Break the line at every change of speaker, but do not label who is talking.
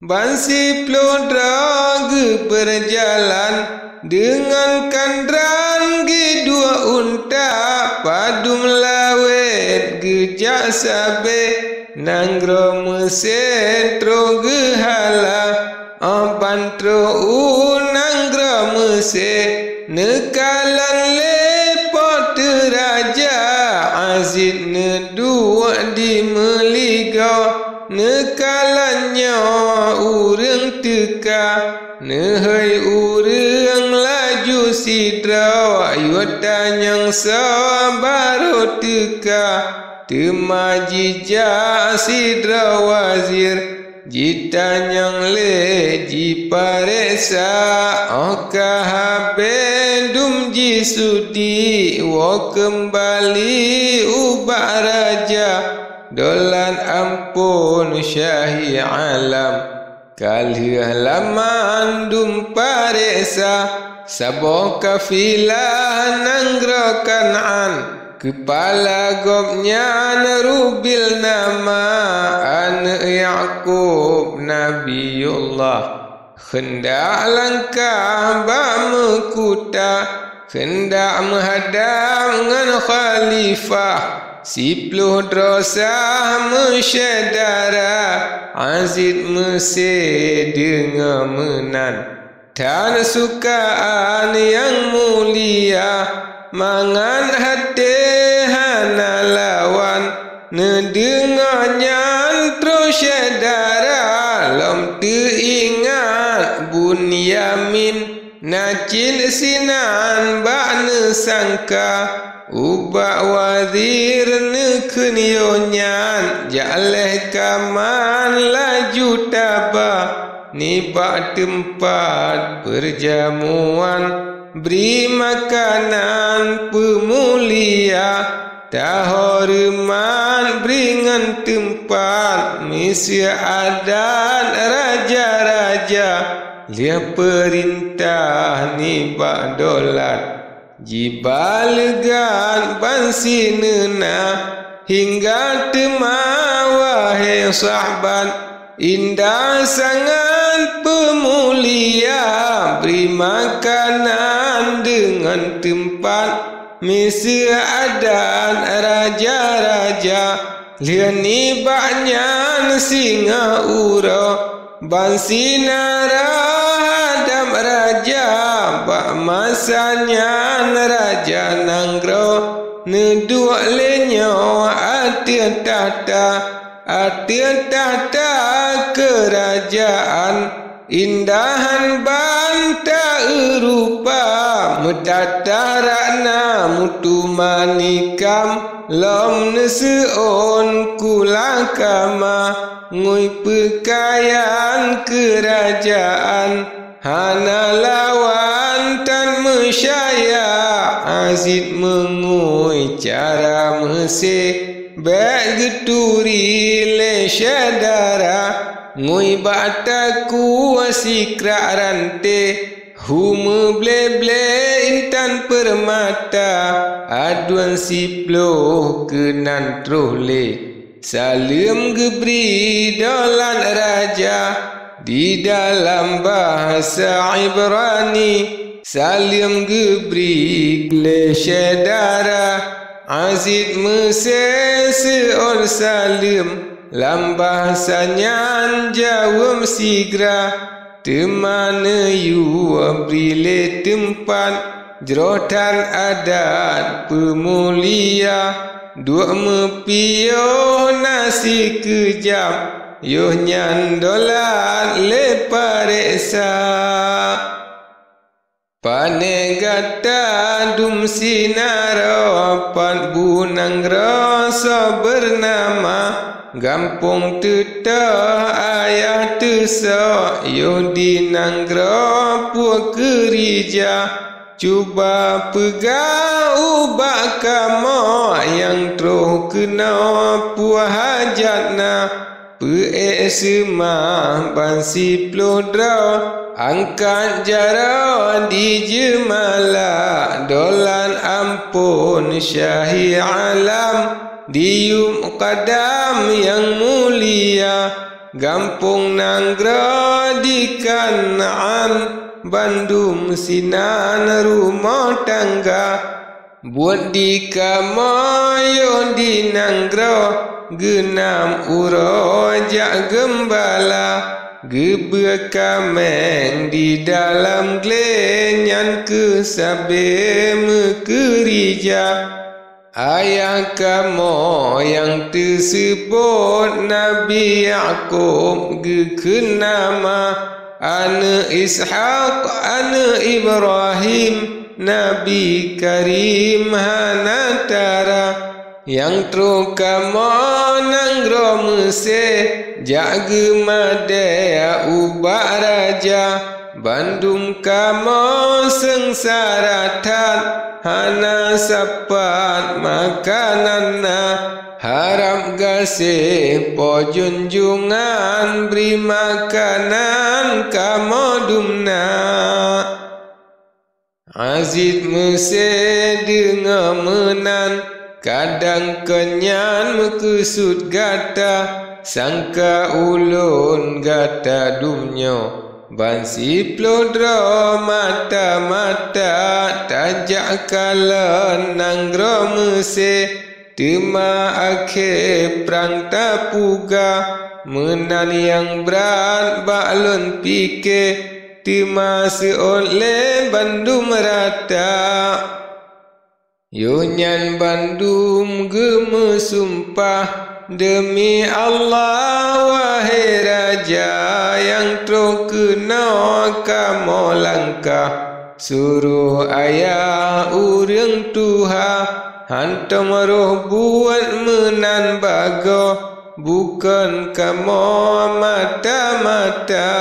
Bansi plodra ge berjalan dengan kandran ge dua unta padum lawet ge jak sabe nanggro mesentro ge hala bantro unanggro mese nekalan lepot raja azid ne dua di meligo nekalannya urang teka nehai urang laju sidra ayutanyang sabaro teka temaji ja sidra wazir jitanyang le jiparesa okahabendum jisudi wa kembali ubah raja dolan ampun syahi alam kalih laman dum paresa sabo kafilah nanggro Kan'an kepala gobnya Rubil nama anak Yaqub Nabiullah hendak langkah bamekuta hendak menghadap dengan khalifah Sipluh drosah mesyedara Azid Mesir dengan menan dan sukaan yang mulia mangan hati hana lawan nedengannya terus syedara lam teringat Bunyamin nacin sinan bakne sangka ubak wazir nekenionyan jaleh kaman laju tabah nibak tempat perjamuan beri makanan pemulia tahorman beringan tempat misi adat raja-raja dia perintah nibak dolat jibalgan bansi nena hingga temawahai sahabat indah sangat pemulia beri makanan dengan tempat misi adat raja-raja liani banyak singa uro bansi nara hadam raja bak masanya raja nanggro nedua lenyo atir tata kerajaan indahan banta erupa metatarana mutu manikam lom neseon kulakama ngui pekayan kerajaan hana lawan tan mesyaya Azid mengui cara Mesir baik geturi le syadara ngui bataku wasikra rante hume ble intan permata aduan siploh kenan trole salim gebri dolan raja di dalam bahasa Ibrani salim gebri le syadara Azid Mesir seor salim lam bahasanya jawab sigra temana yu brile tempat jerotan adat pemulia dua mepio nasi kejam yuh nyandolat le pareksa panegata dum sinaro pan bunang rasa bernama gampung tetah ayah tesa yodi nanggro puak kerja cuba pegang ubak kamu yang troh kena puak hajatna Peesma bansi plodra angkat jara di jemala dolan ampun syahi alam dium qadam yang mulia Gampung Nanggro di Kanaan, Bandung sinan rumah tangga. Buat di Kamoyo di Nanggro, genam uro jak gembala. Gebe kameng di dalam glenyan ke sabe mekerja. Ayah kamu yang tersebut Nabi Yaqub gekenama Ana Ishaq, Ana Ibrahim, Nabi Karim Hanatara. Yang tru kamu Nanggro Mesir, jaga madaya ubak raja. Bandung kamu sengsaratan, hana sapat makananna. Harap gasih po junjungan, beri makanan kamu dumna. Aziz Mesir dengar menan, kadang kenyan mekesut gata. Sangka ulun gata dumnyo, bansi plodro mata-mata. Tajak kalan Nanggro Mesir, tema akhir perang tapuga. Menan yang berat baklun fikir, tema seoleh Bandung merata. Yunyan Bandung geme sumpah, demi Allah wahai raja, yang tru kena kamu langkah. Suruh ayah urang Tuha, hantam roh buat menan bago, bukan kamu mata-mata.